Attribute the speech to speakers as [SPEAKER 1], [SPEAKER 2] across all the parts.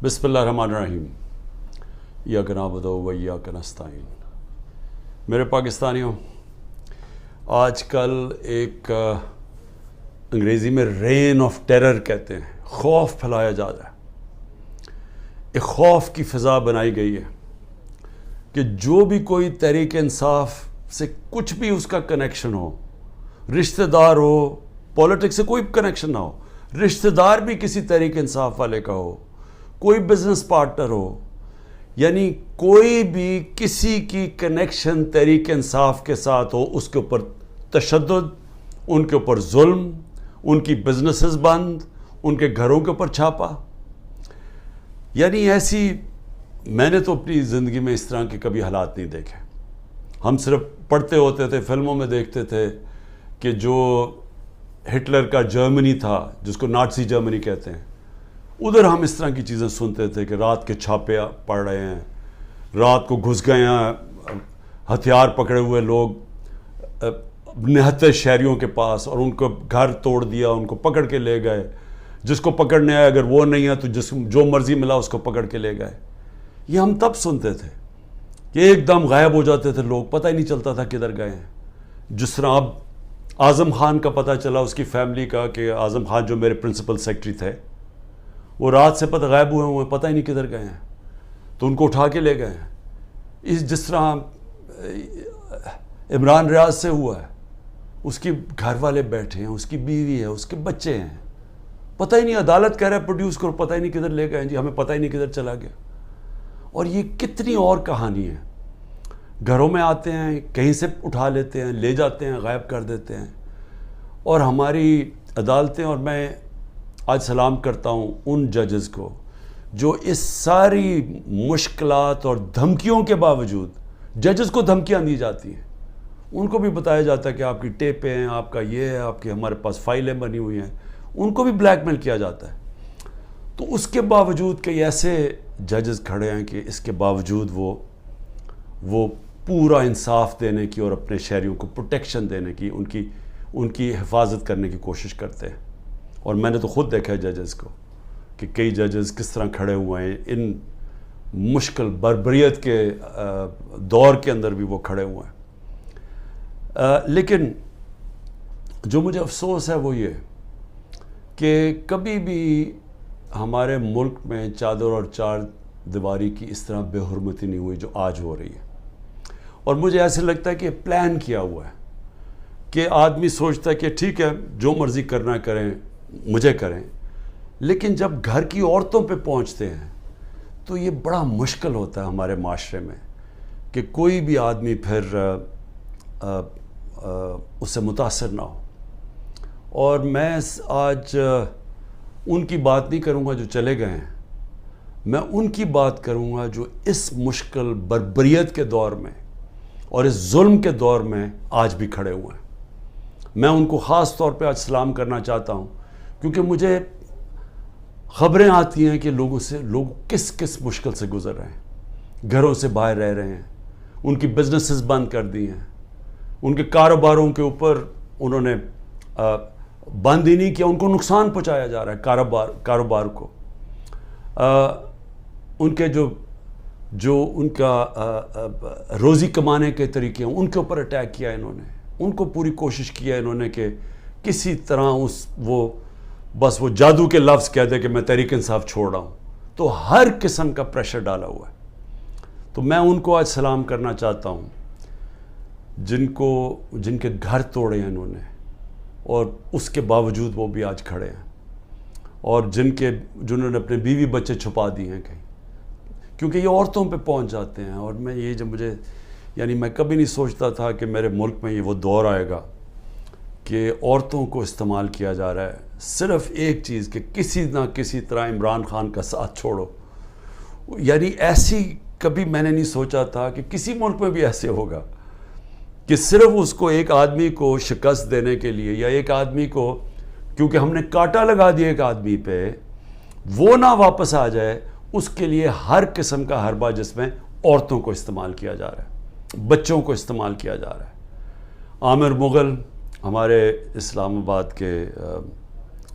[SPEAKER 1] بسم اللہ الرحمن الرحیم ایاک نعبد و ایاک نستعین۔ میرے پاکستانیوں، آج کل ایک انگریزی میں رین آف ٹیرر کہتے ہیں، خوف پھیلایا جا رہا ہے۔ ایک خوف کی فضا بنائی گئی ہے کہ جو بھی کوئی تحریک انصاف سے کچھ بھی اس کا کنیکشن ہو، رشتہ دار ہو، پولیٹکس سے کوئی کنیکشن نہ ہو، رشتہ دار بھی کسی تحریک انصاف والے کا ہو، کوئی بزنس پارٹنر ہو، یعنی کوئی بھی کسی کی کنیکشن تحریک انصاف کے ساتھ ہو، اس کے اوپر تشدد، ان کے اوپر ظلم، ان کی بزنسز بند، ان کے گھروں کے اوپر چھاپا۔ یعنی ایسی میں نے تو اپنی زندگی میں اس طرح کے کبھی حالات نہیں دیکھے۔ ہم صرف پڑھتے ہوتے تھے، فلموں میں دیکھتے تھے کہ جو ہٹلر کا جرمنی تھا، جس کو نازی جرمنی کہتے ہیں، ادھر ہم اس طرح کی چیزیں سنتے تھے کہ رات کے چھاپے پڑ رہے ہیں، رات کو گھس گئے ہیں ہتھیار پکڑے ہوئے لوگ نہتے شہریوں کے پاس، اور ان کو گھر توڑ دیا، ان کو پکڑ کے لے گئے، جس کو پکڑنے آئے اگر وہ نہیں ہے تو جو مرضی ملا اس کو پکڑ کے لے گئے۔ یہ ہم تب سنتے تھے کہ ایک دم غائب ہو جاتے تھے لوگ، پتہ ہی نہیں چلتا تھا کدھر گئے ہیں۔ جس طرح اب اعظم خان کا پتہ چلا، اس کی فیملی کا، کہ اعظم خان جو میرے پرنسپل سیکرٹری تھے، وہ رات سے غائب ہوئے پتہ ہی نہیں کدھر گئے ہیں، تو ان کو اٹھا کے لے گئے ہیں۔ جس طرح عمران ریاض سے ہوا ہے، اس کی گھر والے بیٹھے ہیں، اس کی بیوی ہے، اس کے بچے ہیں، پتہ ہی نہیں، عدالت کہہ رہا ہے پروڈیوس کرو، پتہ ہی نہیں کدھر لے گئے ہیں جی، ہمیں پتہ ہی نہیں کدھر چلا گیا۔ اور یہ کتنی اور کہانی ہے، گھروں میں آتے ہیں، کہیں سے اٹھا لیتے ہیں، لے جاتے ہیں، غائب کر دیتے ہیں۔ اور ہماری عدالتیں، اور میں آج سلام کرتا ہوں ان ججز کو جو اس ساری مشکلات اور دھمکیوں کے باوجود، ججز کو دھمکیاں دی جاتی ہیں، ان کو بھی بتایا جاتا ہے کہ آپ کی ٹیپیں ہیں، آپ کا یہ ہے، آپ کی ہمارے پاس فائلیں بنی ہوئی ہیں، ان کو بھی بلیک میل کیا جاتا ہے۔ تو اس کے باوجود کئی ایسے ججز کھڑے ہیں کہ اس کے باوجود وہ پورا انصاف دینے کی اور اپنے شہریوں کو پروٹیکشن دینے کی، ان کی حفاظت کرنے کی کوشش کرتے ہیں۔ اور میں نے تو خود دیکھا ہے ججز کو کہ کئی ججز کس طرح کھڑے ہوئے ہیں، ان مشکل بربریت کے دور کے اندر بھی وہ کھڑے ہوئے ہیں۔ لیکن جو مجھے افسوس ہے وہ یہ کہ کبھی بھی ہمارے ملک میں چادر اور چار دیواری کی اس طرح بے حرمتی نہیں ہوئی جو آج ہو رہی ہے۔ اور مجھے ایسے لگتا ہے کہ پلان کیا ہوا ہے، کہ آدمی سوچتا ہے کہ ٹھیک ہے جو مرضی کرنا کریں، مجھے کریں، لیکن جب گھر کی عورتوں پہ پہنچتے ہیں تو یہ بڑا مشکل ہوتا ہے ہمارے معاشرے میں کہ کوئی بھی آدمی پھر اس سے متاثر نہ ہو۔ اور میں آج ان کی بات نہیں کروں گا جو چلے گئے ہیں، میں ان کی بات کروں گا جو اس مشکل بربریت کے دور میں اور اس ظلم کے دور میں آج بھی کھڑے ہوئے ہیں۔ میں ان کو خاص طور پہ آج سلام کرنا چاہتا ہوں، کیونکہ مجھے خبریں آتی ہیں کہ لوگ کس مشکل سے گزر رہے ہیں، گھروں سے باہر رہ رہے ہیں، ان کی بزنسز بند کر دی ہیں، ان کے کاروباروں کے اوپر انہوں نے بند ہی نہیں کیا، ان کو نقصان پہنچایا جا رہا ہے کاروبار کو۔ ان کے جو ان کا روزی کمانے کے طریقے ہیں، ان کے اوپر اٹیک کیا انہوں نے، ان کو پوری کوشش کیا انہوں نے کہ کسی طرح بس وہ جادو کے لفظ کہہ دے کہ میں تحریک انصاف چھوڑ رہا ہوں، تو ہر قسم کا پریشر ڈالا ہوا ہے۔ تو میں ان کو آج سلام کرنا چاہتا ہوں جن کے گھر توڑے ہیں انہوں نے، اور اس کے باوجود وہ بھی آج کھڑے ہیں، اور جنہوں نے اپنے بیوی بچے چھپا دیے ہیں کہیں، کیونکہ یہ عورتوں پہ پہنچ جاتے ہیں۔ اور میں کبھی نہیں سوچتا تھا کہ میرے ملک میں یہ وہ دور آئے گا کہ عورتوں کو استعمال کیا جا رہا ہے، صرف ایک چیز کہ کسی نہ کسی طرح عمران خان کا ساتھ چھوڑو۔ یعنی ایسی کبھی میں نے نہیں سوچا تھا کہ کسی ملک میں بھی ایسے ہوگا کہ صرف اس کو ایک آدمی کو شکست دینے کے لیے، یا ایک آدمی کو کیونکہ ہم نے کانٹا لگا دیا ایک آدمی پہ، وہ نہ واپس آ جائے، اس کے لیے ہر قسم کا حربہ جس میں عورتوں کو استعمال کیا جا رہا ہے، بچوں کو استعمال کیا جا رہا ہے۔ عامر مغل ہمارے اسلام آباد کے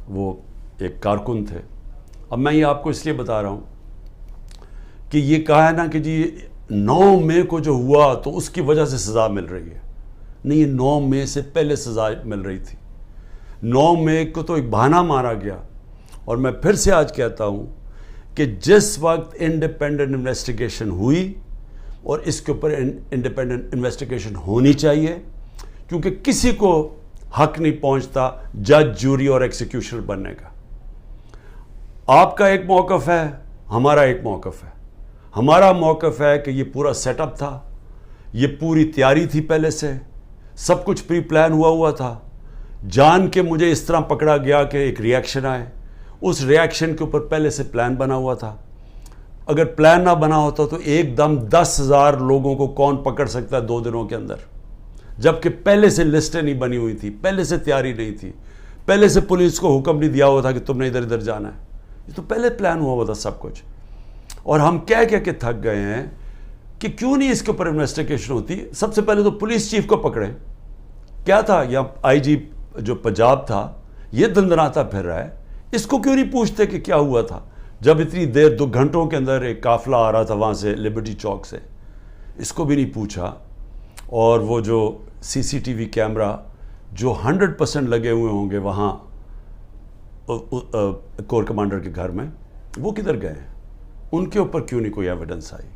[SPEAKER 1] وہ ایک کارکن تھے۔ اب میں یہ آپ کو اس لیے بتا رہا ہوں کہ یہ کہا ہے نا کہ جی 9 مئی کو جو ہوا تو اس کی وجہ سے سزا مل رہی ہے. نہیں, یہ 9 مئی سے پہلے سزا مل رہی تھی. 9 مئی کو تو ایک بہانہ مارا گیا. اور میں پھر سے آج کہتا ہوں کہ جس وقت انڈیپینڈنٹ انویسٹیگیشن ہوئی, اور اس کے اوپر انڈیپینڈنٹ انویسٹیگیشن ہونی چاہیے, کیونکہ کسی کو حق نہیں پہنچتا جج, جوری اور ایکسیکیوشنر بننے کا. آپ کا ایک موقف ہے, ہمارا ایک موقف ہے. ہمارا موقف ہے کہ یہ پورا سیٹ اپ تھا, یہ پوری تیاری تھی, پہلے سے سب کچھ پری پلان ہوا تھا. جان کے مجھے اس طرح پکڑا گیا کہ ایک ری ایکشن آئے, اس ری ایکشن کے اوپر پہلے سے پلان بنا ہوا تھا. اگر پلان نہ بنا ہوتا تو ایک دم 10,000 لوگوں کو کون پکڑ سکتا ہے 2 دنوں کے اندر, جبکہ پہلے سے لسٹیں نہیں بنی ہوئی تھی, پہلے سے تیاری نہیں تھی, پہلے سے پولیس کو حکم نہیں دیا ہوا تھا کہ تم نے ادھر ادھر جانا ہے. یہ تو پہلے پلان ہوا تھا سب کچھ. اور ہم کہہ کے تھک گئے ہیں کہ کیوں نہیں اس کے اوپر انویسٹیگیشن ہوتی. سب سے پہلے تو پولیس چیف کو پکڑیں. کیا تھا, یا آئی جی جو پنجاب تھا یہ دندناتا پھر رہا ہے, اس کو کیوں نہیں پوچھتے کہ کیا ہوا تھا, جب اتنی دیر 2 گھنٹوں کے اندر ایک قافلہ آ رہا تھا وہاں سے لبرٹی چوک سے. اس کو بھی نہیں پوچھا. اور وہ جو سی سی ٹی وی کیمرہ جو 100% لگے ہوئے ہوں گے وہاں کور کمانڈر کے گھر میں, وہ کدھر گئے ہیں؟ ان کے اوپر کیوں نہیں کوئی ایویڈنس آئی؟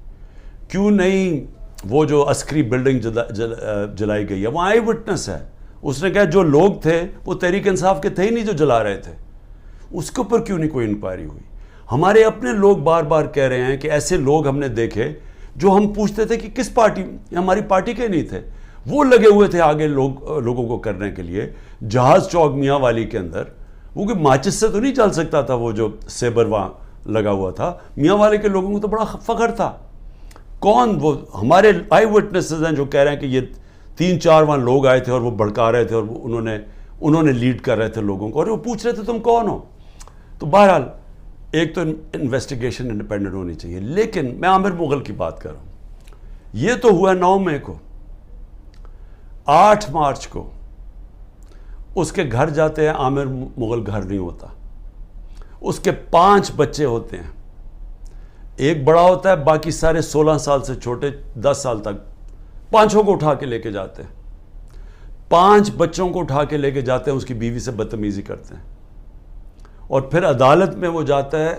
[SPEAKER 1] کیوں نہیں وہ جو عسکری بلڈنگ جلائی گئی ہے, وہ آئی وٹنس ہے, اس نے کہا جو لوگ تھے وہ تحریک انصاف کے تھے ہی نہیں جو جلا رہے تھے, اس کے اوپر کیوں نہیں کوئی انکوائری ہوئی؟ ہمارے اپنے لوگ بار بار کہہ رہے ہیں کہ ایسے لوگ ہم نے دیکھے جو ہم پوچھتے تھے کہ کس پارٹی, ہماری پارٹی کے نہیں تھے, وہ لگے ہوئے تھے آگے لوگوں کو کرنے کے لیے. جہاز چوک میاں والی کے اندر وہ کوئی ماچس سے تو نہیں چل سکتا تھا, وہ جو سیبر وہاں لگا ہوا تھا. میاں والے کے لوگوں کو تو بڑا فخر تھا. کون وہ ہمارے آئی وٹنسز ہیں جو کہہ رہے ہیں کہ یہ 3-4 وہاں لوگ آئے تھے اور وہ بھڑکا رہے تھے اور انہوں نے لیڈ کر رہے تھے لوگوں کو, اور وہ پوچھ رہے تھے تم کون ہو. تو بہرحال ایک تو انویسٹیگیشن انڈیپینڈنٹ ہونی چاہیے. لیکن میں عامر مغل کی بات کر رہا ہوں. یہ تو ہوا 9 مئی کو. 8 مارچ کو اس کے گھر جاتے ہیں, عامر مغل گھر نہیں ہوتا. اس کے 5 بچے ہوتے ہیں, ایک بڑا ہوتا ہے, باقی سارے 16 سال سے چھوٹے 10 سال تک. 5 کو اٹھا کے لے کے جاتے ہیں, 5 بچوں کو اٹھا کے لے کے جاتے ہیں, اس کی بیوی سے بدتمیزی کرتے ہیں, اور پھر عدالت میں وہ جاتا ہے,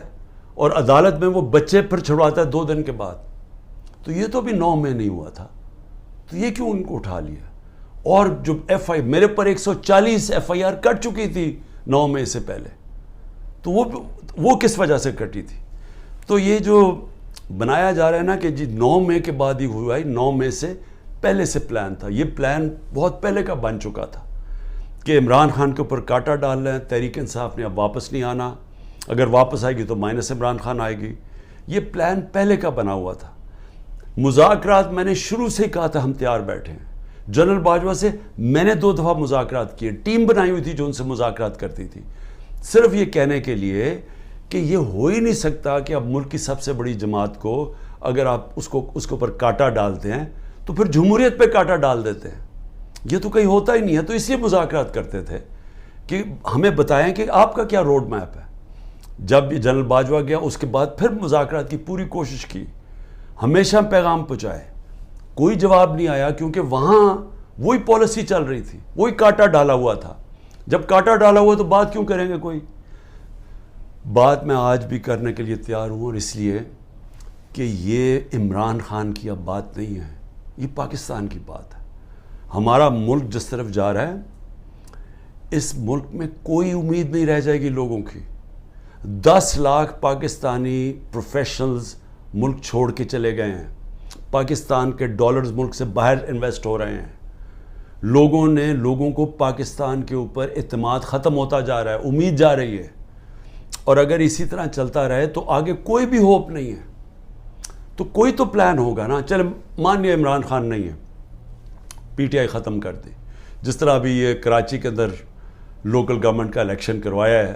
[SPEAKER 1] اور عدالت میں وہ بچے پھر چھڑواتا ہے 2 دن کے بعد. تو یہ تو ابھی 9 مئی نہیں ہوا تھا, تو یہ کیوں ان کو اٹھا لیا؟ اور جو میرے پر 140 ایف آئی آر کٹ چکی تھی 9 مئی سے پہلے, تو وہ کس وجہ سے کٹی تھی؟ تو یہ جو بنایا جا رہا ہے نا کہ جی 9 مئی کے بعد ہی ہوا ہے, 9 مئی سے پہلے سے پلان تھا. یہ پلان بہت پہلے کا بن چکا تھا کہ عمران خان کے اوپر کاٹا ڈال رہے ہیں. تحریک انصاف نے اب واپس نہیں آنا, اگر واپس آئے گی تو مائنس عمران خان آئے گی. یہ پلان پہلے کا بنا ہوا تھا. مذاکرات میں نے شروع سے کہا تھا ہم تیار بیٹھے ہیں. جنرل باجوہ سے میں نے 2 دفعہ مذاکرات کیے, ٹیم بنائی ہوئی تھی جو ان سے مذاکرات کرتی تھی, صرف یہ کہنے کے لیے کہ یہ ہو ہی نہیں سکتا کہ اب ملک کی سب سے بڑی جماعت کو اگر آپ اس کے اوپر کاٹا ڈالتے ہیں تو پھر جمہوریت پہ کاٹا ڈال دیتے ہیں. یہ تو کہیں ہوتا ہی نہیں ہے. تو اس لیے مذاکرات کرتے تھے کہ ہمیں بتائیں کہ آپ کا کیا روڈ میپ ہے. جب جنرل باجوہ گیا اس کے بعد پھر مذاکرات کی پوری کوشش کی, ہمیشہ پیغام پہنچائے, کوئی جواب نہیں آیا, کیونکہ وہاں وہی پالیسی چل رہی تھی, وہی کاٹا ڈالا ہوا تھا. جب کاٹا ڈالا ہوا تو بات کیوں کریں گے کوئی؟ بات میں آج بھی کرنے کے لیے تیار ہوں, اور اس لیے کہ یہ عمران خان کی اب بات نہیں ہے, یہ پاکستان کی بات ہے. ہمارا ملک جس طرف جا رہا ہے, اس ملک میں کوئی امید نہیں رہ جائے گی لوگوں کی. 10 لاکھ پاکستانی پروفیشنلز ملک چھوڑ کے چلے گئے ہیں. پاکستان کے ڈالرز ملک سے باہر انویسٹ ہو رہے ہیں. لوگوں کو پاکستان کے اوپر اعتماد ختم ہوتا جا رہا ہے, امید جا رہی ہے. اور اگر اسی طرح چلتا رہے تو آگے کوئی بھی ہوپ نہیں ہے. تو کوئی تو پلان ہوگا نا. چلے مان لیا عمران خان نہیں ہے, پی ٹی آئی ختم کر دی. جس طرح ابھی یہ کراچی کے اندر لوکل گورنمنٹ کا الیکشن کروایا ہے,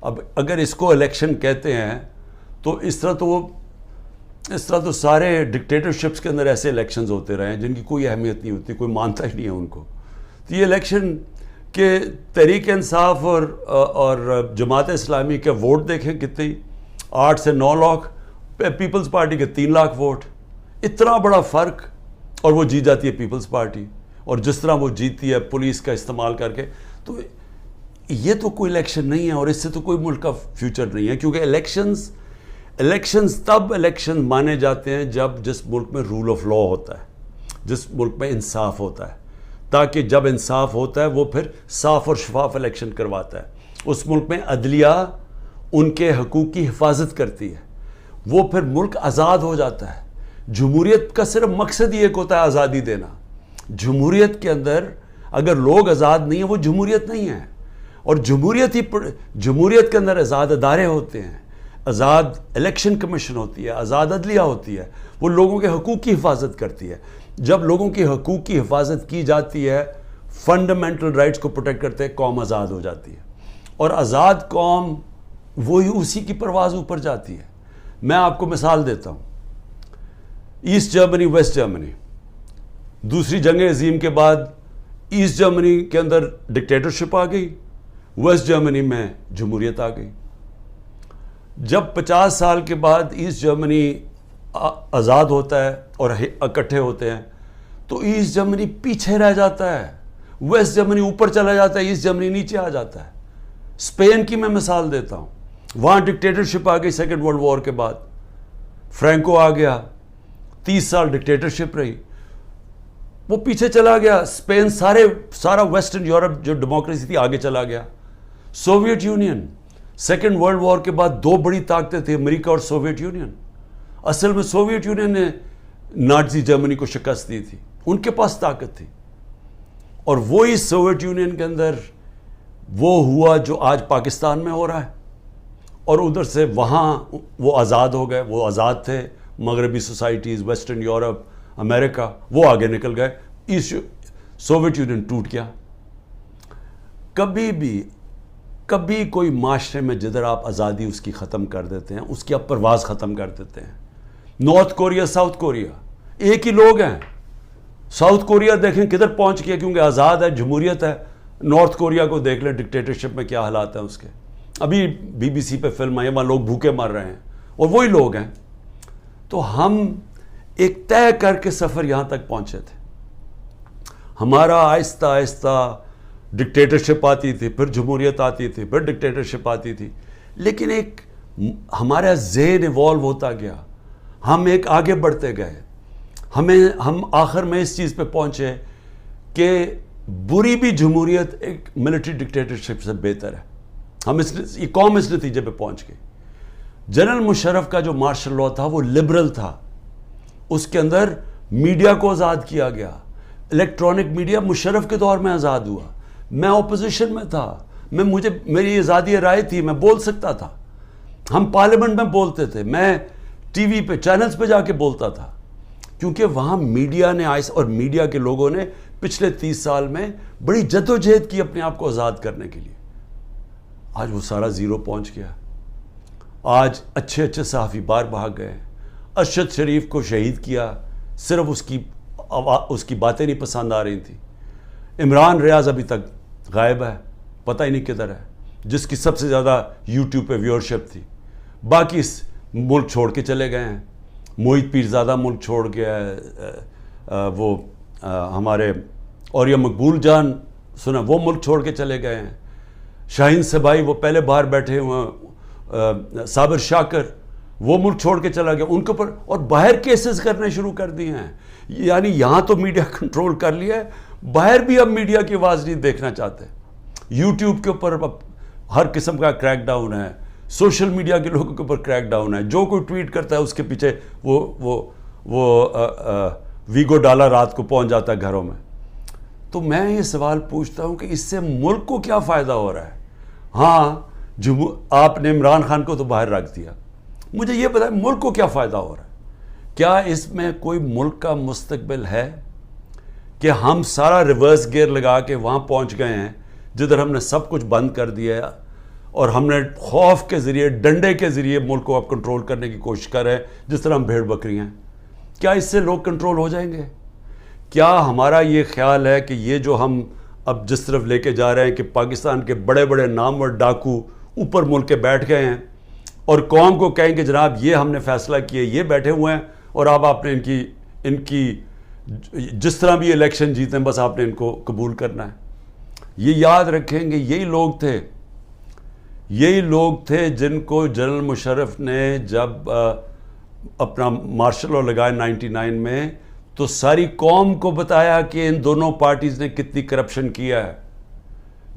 [SPEAKER 1] اب اگر اس کو الیکشن کہتے ہیں تو اس طرح تو سارے ڈکٹیٹرشپس کے اندر ایسے الیکشنز ہوتے رہے ہیں جن کی کوئی اہمیت نہیں ہوتی, کوئی مانتا ہی نہیں ہے ان کو. تو یہ الیکشن کہ تحریک انصاف اور جماعت اسلامی کے ووٹ دیکھیں کتنے, 8 سے 9 لاکھ, پیپلز پارٹی کے 3 لاکھ ووٹ، اتنا بڑا فرق، اور وہ جیت جاتی ہے پیپلز پارٹی. اور جس طرح وہ جیتی ہے پولیس کا استعمال کر کے، تو یہ تو کوئی الیکشن نہیں ہے، اور اس سے تو کوئی ملک کا فیوچر نہیں ہے. کیونکہ الیکشنز تب الیکشن مانے جاتے ہیں جب جس ملک میں رول آف لا ہوتا ہے، جس ملک میں انصاف ہوتا ہے. تاکہ جب انصاف ہوتا ہے وہ پھر صاف اور شفاف الیکشن کرواتا ہے. اس ملک میں عدلیہ ان کے حقوق کی حفاظت کرتی ہے، وہ پھر ملک آزاد ہو جاتا ہے. جمہوریت کا صرف مقصد ہی ایک ہوتا ہے، آزادی دینا. جمہوریت کے اندر اگر لوگ آزاد نہیں ہیں وہ جمہوریت نہیں ہے. اور جمہوریت کے اندر آزاد ادارے ہوتے ہیں، آزاد الیکشن کمیشن ہوتی ہے، آزاد عدلیہ ہوتی ہے، وہ لوگوں کے حقوق کی حفاظت کرتی ہے. جب لوگوں کی حقوق کی حفاظت کی جاتی ہے، فنڈامنٹل رائٹس کو پروٹیکٹ کرتے ہیں، قوم آزاد ہو جاتی ہے. اور آزاد قوم وہی اسی کی پرواز اوپر جاتی ہے. میں آپ کو مثال دیتا ہوں. ایسٹ جرمنی، ویسٹ جرمنی، دوسری جنگ عظیم کے بعد ایسٹ جرمنی کے اندر ڈکٹیٹرشپ آ گئی، ویسٹ جرمنی میں جمہوریت آ گئی. جب 50 سال کے بعد ایسٹ جرمنی آزاد ہوتا ہے اور اکٹھے ہوتے ہیں تو ایسٹ جرمنی پیچھے رہ جاتا ہے، ویسٹ جرمنی اوپر چلا جاتا ہے، ایسٹ جرمنی نیچے آ جاتا ہے. اسپین کی میں مثال دیتا ہوں. وہاں ڈکٹیٹرشپ آ گئی سیکنڈ ورلڈ وار کے بعد، فرینکو آ گیا، 30 سال ڈکٹیٹرشپ رہی، وہ پیچھے چلا گیا. اسپین سارا ویسٹرن یورپ جو ڈیموکریسی تھی آگے چلا گیا. Soviet Union, second world war کے بعد 2 بڑی طاقتیں تھیں، امریکہ اور سوویت یونین. اصل میں سوویت یونین نے نازی جرمنی کو شکست دی تھی، ان کے پاس طاقت تھی. اور وہی سوویت یونین کے اندر وہ ہوا جو آج پاکستان میں ہو رہا ہے. اور ادھر سے وہاں وہ آزاد ہو گئے، وہ آزاد تھے. مغربی سوسائٹیز، ویسٹرن یورپ، امریکہ، وہ آگے نکل گئے. سوویت یونین ٹوٹ گیا. کبھی کوئی معاشرے میں جدھر آپ آزادی اس کی ختم کر دیتے ہیں، اس کی آپ پرواز ختم کر دیتے ہیں. نارتھ کوریا، ساؤتھ کوریا ایک ہی لوگ ہیں. ساؤتھ کوریا دیکھیں کدھر پہنچ گیا، کیونکہ آزاد ہے، جمہوریت ہے. نارتھ کوریا کو دیکھ لیں ڈکٹیٹرشپ میں کیا حالات ہیں اس کے. ابھی BBC پہ فلم آئی ہے، وہاں لوگ بھوکے مر رہے ہیں، اور وہی لوگ ہیں. تو ہم ایک طے کر کے سفر یہاں تک پہنچے تھے. ہمارا آہستہ آہستہ ڈکٹیٹرشپ آتی تھی، پھر جمہوریت آتی تھی، پھر ڈکٹیٹرشپ آتی تھی. لیکن ایک ہمارا ذہن ایوالو ہوتا گیا، ہم ایک آگے بڑھتے گئے. ہم آخر میں اس چیز پہ پہنچے کہ بری بھی جمہوریت ایک ملٹری ڈکٹیٹرشپ سے بہتر ہے. یہ قوم اس نتیجے پہ پہنچ گئی. جنرل مشرف کا جو مارشل لا تھا وہ لبرل تھا. اس کے اندر میڈیا کو آزاد کیا گیا. الیکٹرانک میڈیا مشرف کے دور میں آزاد ہوا. میں اپوزیشن میں تھا، میری آزادی رائے تھی، میں بول سکتا تھا. ہم پارلیمنٹ میں بولتے تھے، میں ٹی وی پہ چینلز پہ جا کے بولتا تھا. کیونکہ وہاں میڈیا نے اور میڈیا کے لوگوں نے پچھلے 30 سال میں بڑی جدوجہد کی اپنے آپ کو آزاد کرنے کے لیے. آج وہ سارا زیرو پہنچ گیا. آج اچھے صحافی باہر بھاگ گئے. ارشد شریف کو شہید کیا، صرف اس کی باتیں نہیں پسند آ رہی تھیں. عمران ریاض ابھی تک غائب ہے، پتہ ہی نہیں کدھر ہے، جس کی سب سے زیادہ یوٹیوب پہ ویورشپ تھی. باقی ملک چھوڑ کے چلے گئے ہیں. موہت پیرزادہ ملک چھوڑ گیا ہے. وہ ہمارے اوریا مقبول جان سنا، وہ ملک چھوڑ کے چلے گئے ہیں. شاہین سبائی وہ پہلے باہر بیٹھے ہوئے ہیں. صابر شاکر وہ ملک چھوڑ کے چلا گیا. ان کے اوپر اور باہر کیسز کرنے شروع کر دیے ہیں. یعنی یہاں تو میڈیا کنٹرول کر لیا ہے، باہر بھی اب میڈیا کی آواز نہیں دیکھنا چاہتے. یوٹیوب کے اوپر اب ہر قسم کا کریک ڈاؤن ہے. سوشل میڈیا کے لوگوں کے اوپر کریک ڈاؤن ہے. جو کوئی ٹویٹ کرتا ہے اس کے پیچھے وہ ویگو ڈالا رات کو پہنچ جاتا ہے گھروں میں. تو میں یہ سوال پوچھتا ہوں کہ اس سے ملک کو کیا فائدہ ہو رہا ہے؟ ہاں آپ نے عمران خان کو تو باہر رکھ دیا. مجھے یہ بتائیں ملک کو کیا فائدہ ہو رہا ہے؟ کیا اس میں کوئی ملک کا مستقبل ہے کہ ہم سارا ریورس گیئر لگا کے وہاں پہنچ گئے ہیں جدھر ہم نے سب کچھ بند کر دیا ہے اور ہم نے خوف کے ذریعے، ڈنڈے کے ذریعے ملک کو اب کنٹرول کرنے کی کوشش کر رہے ہیں، جس طرح ہم بھیڑ بکری ہیں؟ کیا اس سے لوگ کنٹرول ہو جائیں گے؟ کیا ہمارا یہ خیال ہے کہ یہ جو ہم اب جس طرف لے کے جا رہے ہیں کہ پاکستان کے بڑے بڑے نامور ڈاکو اوپر ملک کے بیٹھ گئے ہیں اور قوم کو کہیں کہ جناب یہ ہم نے فیصلہ کیا، یہ بیٹھے ہوئے ہیں اور اب آپ نے ان کی جس طرح بھی الیکشن جیتے ہیں بس آپ نے ان کو قبول کرنا ہے. یہ یاد رکھیں گے یہی لوگ تھے جن کو جنرل مشرف نے جب اپنا مارشل لاء لگایا 99 میں تو ساری قوم کو بتایا کہ ان دونوں پارٹیز نے کتنی کرپشن کیا ہے.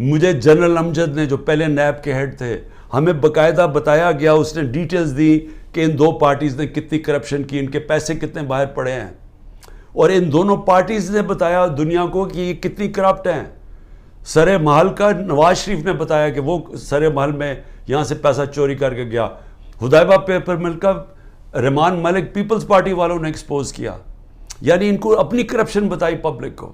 [SPEAKER 1] مجھے جنرل امجد نے جو پہلے نیب کے ہیڈ تھے ہمیں باقاعدہ بتایا گیا، اس نے ڈیٹیلز دی کہ ان دو پارٹیز نے کتنی کرپشن کی، ان کے پیسے کتنے باہر پڑے ہیں، اور ان دونوں پارٹیز نے بتایا دنیا کو کہ یہ کتنی کرپٹ ہیں. سر محل کا نواز شریف نے بتایا کہ وہ سر محل میں یہاں سے پیسہ چوری کر کے گیا. حدیبہ پیپر مل کا رحمان ملک پیپلز پارٹی والوں نے ایکسپوز کیا. یعنی ان کو اپنی کرپشن بتائی پبلک کو.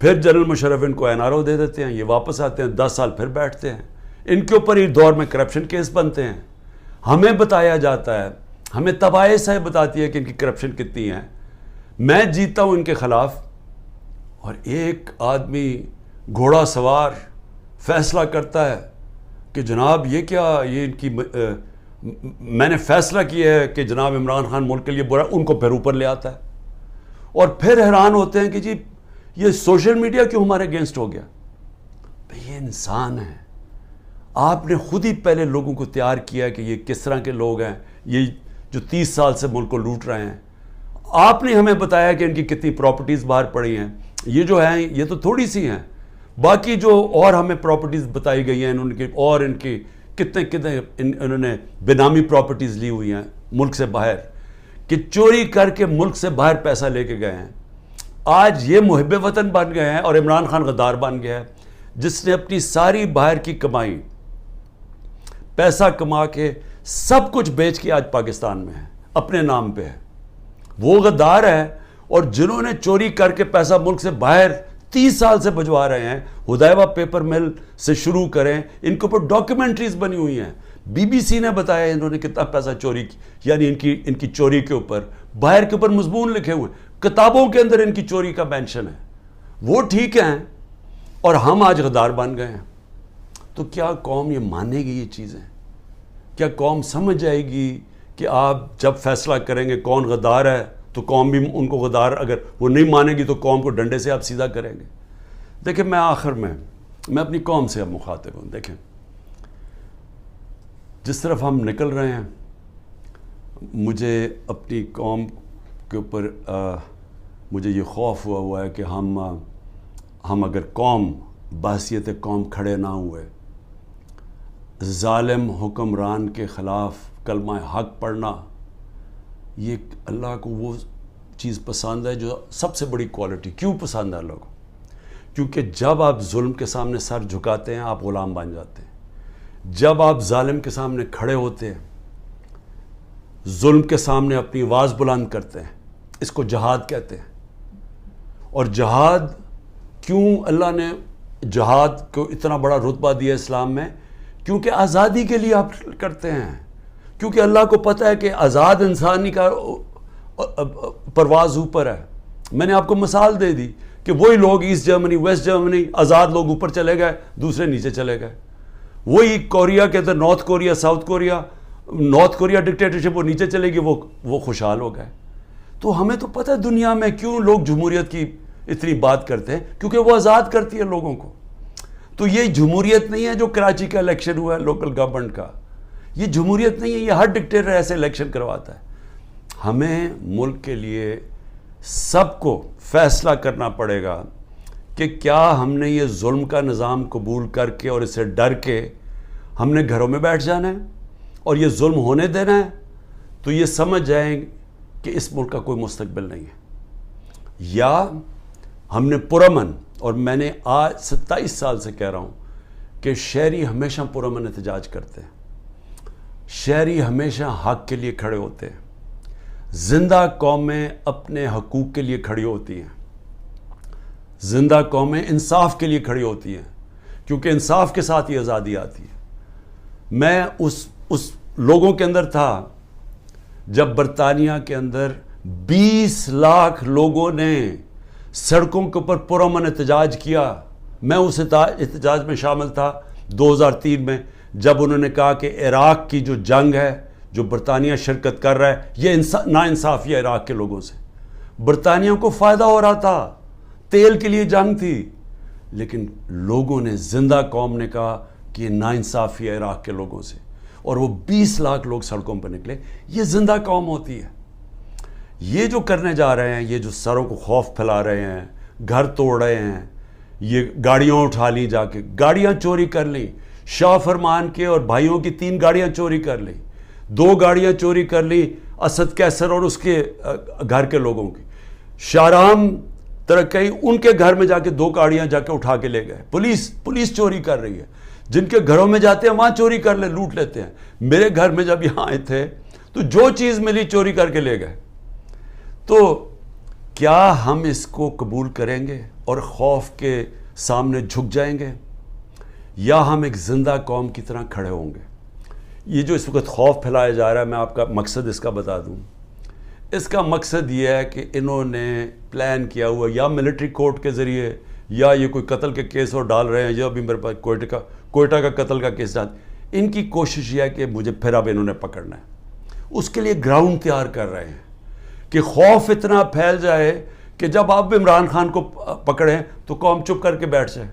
[SPEAKER 1] پھر جنرل مشرف ان کو NRO دے دیتے ہیں، یہ واپس آتے ہیں، 10 سال پھر بیٹھتے ہیں، ان کے اوپر ہی دور میں کرپشن کیس بنتے ہیں. ہمیں بتایا جاتا ہے، ہمیں تباہی سے بتاتی ہے کہ ان کی کرپشن کتنی ہے. میں جیتا ہوں ان کے خلاف، اور ایک آدمی گھوڑا سوار فیصلہ کرتا ہے کہ جناب یہ کیا، یہ ان کی میں نے فیصلہ کیا ہے کہ جناب عمران خان ملک کے لیے برا، ان کو پھر اوپر لے آتا ہے. اور پھر حیران ہوتے ہیں کہ جی یہ سوشل میڈیا کیوں ہمارے اگینسٹ ہو گیا. یہ انسان ہے، آپ نے خود ہی پہلے لوگوں کو تیار کیا کہ یہ کس طرح کے لوگ ہیں، یہ جو 30 سال سے ملک کو لوٹ رہے ہیں. آپ نے ہمیں بتایا کہ ان کی کتنی پراپرٹیز باہر پڑی ہیں. یہ جو ہیں یہ تو تھوڑی سی ہیں، باقی جو اور ہمیں پراپرٹیز بتائی گئی ہیں ان کی کتنے انہوں نے بینامی پراپرٹیز لی ہوئی ہیں ملک سے باہر، کہ چوری کر کے ملک سے باہر پیسہ لے کے گئے ہیں. آج یہ محب وطن بن گئے ہیں اور عمران خان غدار بن گیا ہے، جس نے اپنی ساری باہر کی کمائی پیسہ کما کے سب کچھ بیچ کے آج پاکستان میں ہے، اپنے نام پہ ہے. وہ غدار ہے. اور جنہوں نے چوری کر کے پیسہ ملک سے باہر 30 سال سے بھجوا رہے ہیں، حدیبہ پیپر مل سے شروع کریں، ان کے اوپر ڈاکیومنٹریز بنی ہوئی ہیں. BBC نے بتایا انہوں نے کتنا پیسہ چوری کی، یعنی ان کی چوری کے اوپر باہر کے اوپر مضمون لکھے ہوئے ہیں، کتابوں کے اندر ان کی چوری کا مینشن ہے. وہ ٹھیک ہیں اور ہم آج غدار بن گئے ہیں. تو کیا قوم یہ مانے گی یہ چیزیں؟ کیا قوم سمجھ جائے گی کہ آپ جب فیصلہ کریں گے کون غدار ہے تو قوم بھی ان کو غدار، اگر وہ نہیں مانے گی تو قوم کو ڈنڈے سے آپ سیدھا کریں گے؟ دیکھیں میں آخر میں اپنی قوم سے اب مخاطب ہوں. دیکھیں جس طرف ہم نکل رہے ہیں، مجھے اپنی قوم کے اوپر مجھے یہ خوف ہوا ہے کہ ہم اگر قوم بحیثیت قوم کھڑے نہ ہوئے، ظالم حکمران کے خلاف کلمہ حق پڑھنا، یہ اللہ کو وہ چیز پسند ہے جو سب سے بڑی کوالٹی. کیوں پسند ہے اللہ کو؟ کیونکہ جب آپ ظلم کے سامنے سر جھکاتے ہیں آپ غلام بن جاتے ہیں. جب آپ ظالم کے سامنے کھڑے ہوتے ہیں، ظلم کے سامنے اپنی آواز بلند کرتے ہیں، اس کو جہاد کہتے ہیں. اور جہاد کیوں اللہ نے جہاد کو اتنا بڑا رتبہ دیا اسلام میں؟ کیونکہ آزادی کے لیے آپ کرتے ہیں. کیونکہ اللہ کو پتہ ہے کہ آزاد انسانی کا پرواز اوپر ہے. میں نے آپ کو مثال دے دی کہ وہی لوگ ایسٹ جرمنی ویسٹ جرمنی آزاد لوگ اوپر چلے گئے، دوسرے نیچے چلے گئے. وہی کوریا کے اندر North Korea South Korea, North Korea dictatorship وہ نیچے چلے گی، وہ خوشحال ہو گئے. تو ہمیں تو پتہ ہے دنیا میں کیوں لوگ جمہوریت کی اتنی بات کرتے ہیں، کیونکہ وہ آزاد کرتی ہے لوگوں کو. تو یہ جمہوریت نہیں ہے جو کراچی کا الیکشن ہوا ہے لوکل گورنمنٹ کا، یہ جمہوریت نہیں ہے. یہ ہر ڈکٹیٹر ایسے الیکشن کرواتا ہے. ہمیں ملک کے لیے سب کو فیصلہ کرنا پڑے گا کہ کیا ہم نے یہ ظلم کا نظام قبول کر کے اور اسے ڈر کے ہم نے گھروں میں بیٹھ جانا ہے اور یہ ظلم ہونے دینا ہے. تو یہ سمجھ جائیں کہ اس ملک کا کوئی مستقبل نہیں ہے. یا ہم نے پرامن، اور میں نے آج 27 سال سے کہہ رہا ہوں کہ شہری ہمیشہ پرامن احتجاج کرتے ہیں، شہری ہمیشہ حق کے لیے کھڑے ہوتے ہیں. زندہ قومیں اپنے حقوق کے لیے کھڑی ہوتی ہیں، زندہ قومیں انصاف کے لیے کھڑی ہوتی ہیں، کیونکہ انصاف کے ساتھ ہی آزادی آتی ہے. میں اس لوگوں کے اندر تھا جب برطانیہ کے اندر 20 لاکھ لوگوں نے سڑکوں کے اوپر پرامن احتجاج کیا. میں اس احتجاج میں شامل تھا 2003 میں. جب انہوں نے کہا کہ عراق کی جو جنگ ہے جو برطانیہ شرکت کر رہا ہے یہ ناانصافی ہے عراق کے لوگوں سے. برطانیہ کو فائدہ ہو رہا تھا, تیل کے لیے جنگ تھی, لیکن لوگوں نے, زندہ قوم نے کہا کہ یہ ناانصافی ہے عراق کے لوگوں سے, اور وہ 20 لاکھ لوگ سڑکوں پر نکلے. یہ زندہ قوم ہوتی ہے. یہ جو کرنے جا رہے ہیں, یہ جو سروں کو خوف پھیلا رہے ہیں, گھر توڑ رہے ہیں, یہ گاڑیاں اٹھا لی, جا کے گاڑیاں چوری کر لیں, شاہ فرمان کے اور بھائیوں کی 3 گاڑیاں چوری کر لیں, 2 گاڑیاں چوری کر لی اسد کیسر اور اس کے گھر کے لوگوں کی. شاہرام ترکی ان کے گھر میں جا کے 2 گاڑیاں جا کے اٹھا کے لے گئے. پولیس چوری کر رہی ہے. جن کے گھروں میں جاتے ہیں وہاں چوری کر لوٹ لیتے ہیں. میرے گھر میں جب یہاں آئے تھے تو جو چیز ملی چوری کر کے لے گئے. تو کیا ہم اس کو قبول کریں گے اور خوف کے سامنے جھک جائیں گے, یا ہم ایک زندہ قوم کی طرح کھڑے ہوں گے؟ یہ جو اس وقت خوف پھیلایا جا رہا ہے, میں آپ کا مقصد اس کا بتا دوں. اس کا مقصد یہ ہے کہ انہوں نے پلان کیا ہوا, یا ملٹری کورٹ کے ذریعے, یا یہ کوئی قتل کے کیس اور ڈال رہے ہیں, یا ابھی میرے پاس کوئٹہ کا قتل کا کیس ڈال. ان کی کوشش یہ ہے کہ مجھے پھر اب انہوں نے پکڑنا ہے. اس کے لیے گراؤنڈ تیار کر رہے ہیں کہ خوف اتنا پھیل جائے کہ جب آپ عمران خان کو پکڑیں تو قوم چپ کر کے بیٹھ جائے.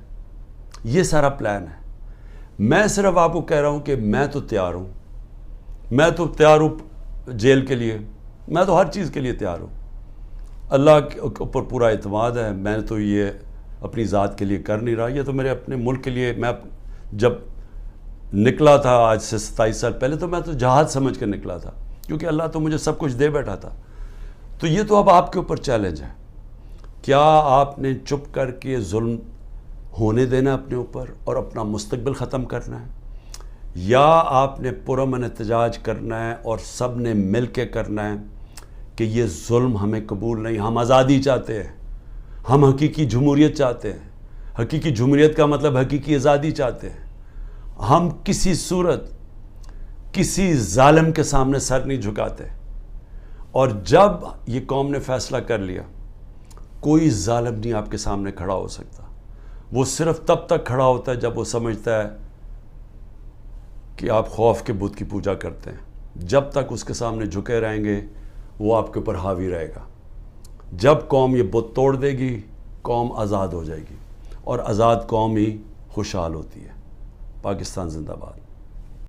[SPEAKER 1] یہ سارا پلان ہے. میں صرف آپ کو کہہ رہا ہوں کہ میں تو تیار ہوں, میں تو تیار ہوں جیل کے لیے, میں تو ہر چیز کے لیے تیار ہوں. اللہ کے اوپر پورا اعتماد ہے. میں تو یہ اپنی ذات کے لیے کر نہیں رہا, یہ تو میرے اپنے ملک کے لیے. میں جب نکلا تھا آج سے 27 سال پہلے, تو میں تو جہاد سمجھ کے نکلا تھا, کیونکہ اللہ تو مجھے سب کچھ دے بیٹھا تھا. تو یہ تو اب آپ کے اوپر چیلنج ہے. کیا آپ نے چپ کر کے ظلم ہونے دینا اپنے اوپر اور اپنا مستقبل ختم کرنا ہے, یا آپ نے پرامن احتجاج کرنا ہے اور سب نے مل کے کرنا ہے کہ یہ ظلم ہمیں قبول نہیں, ہم آزادی چاہتے ہیں, ہم حقیقی جمہوریت چاہتے ہیں. حقیقی جمہوریت کا مطلب حقیقی آزادی چاہتے ہیں. ہم کسی صورت کسی ظالم کے سامنے سر نہیں جھکاتے. اور جب یہ قوم نے فیصلہ کر لیا, کوئی ظالم نہیں آپ کے سامنے کھڑا ہو سکتا. وہ صرف تب تک کھڑا ہوتا ہے جب وہ سمجھتا ہے کہ آپ خوف کے بت کی پوجا کرتے ہیں. جب تک اس کے سامنے جھکے رہیں گے وہ آپ کے اوپر حاوی رہے گا. جب قوم یہ بت توڑ دے گی, قوم آزاد ہو جائے گی, اور آزاد قوم ہی خوشحال ہوتی ہے. پاکستان زندہ باد.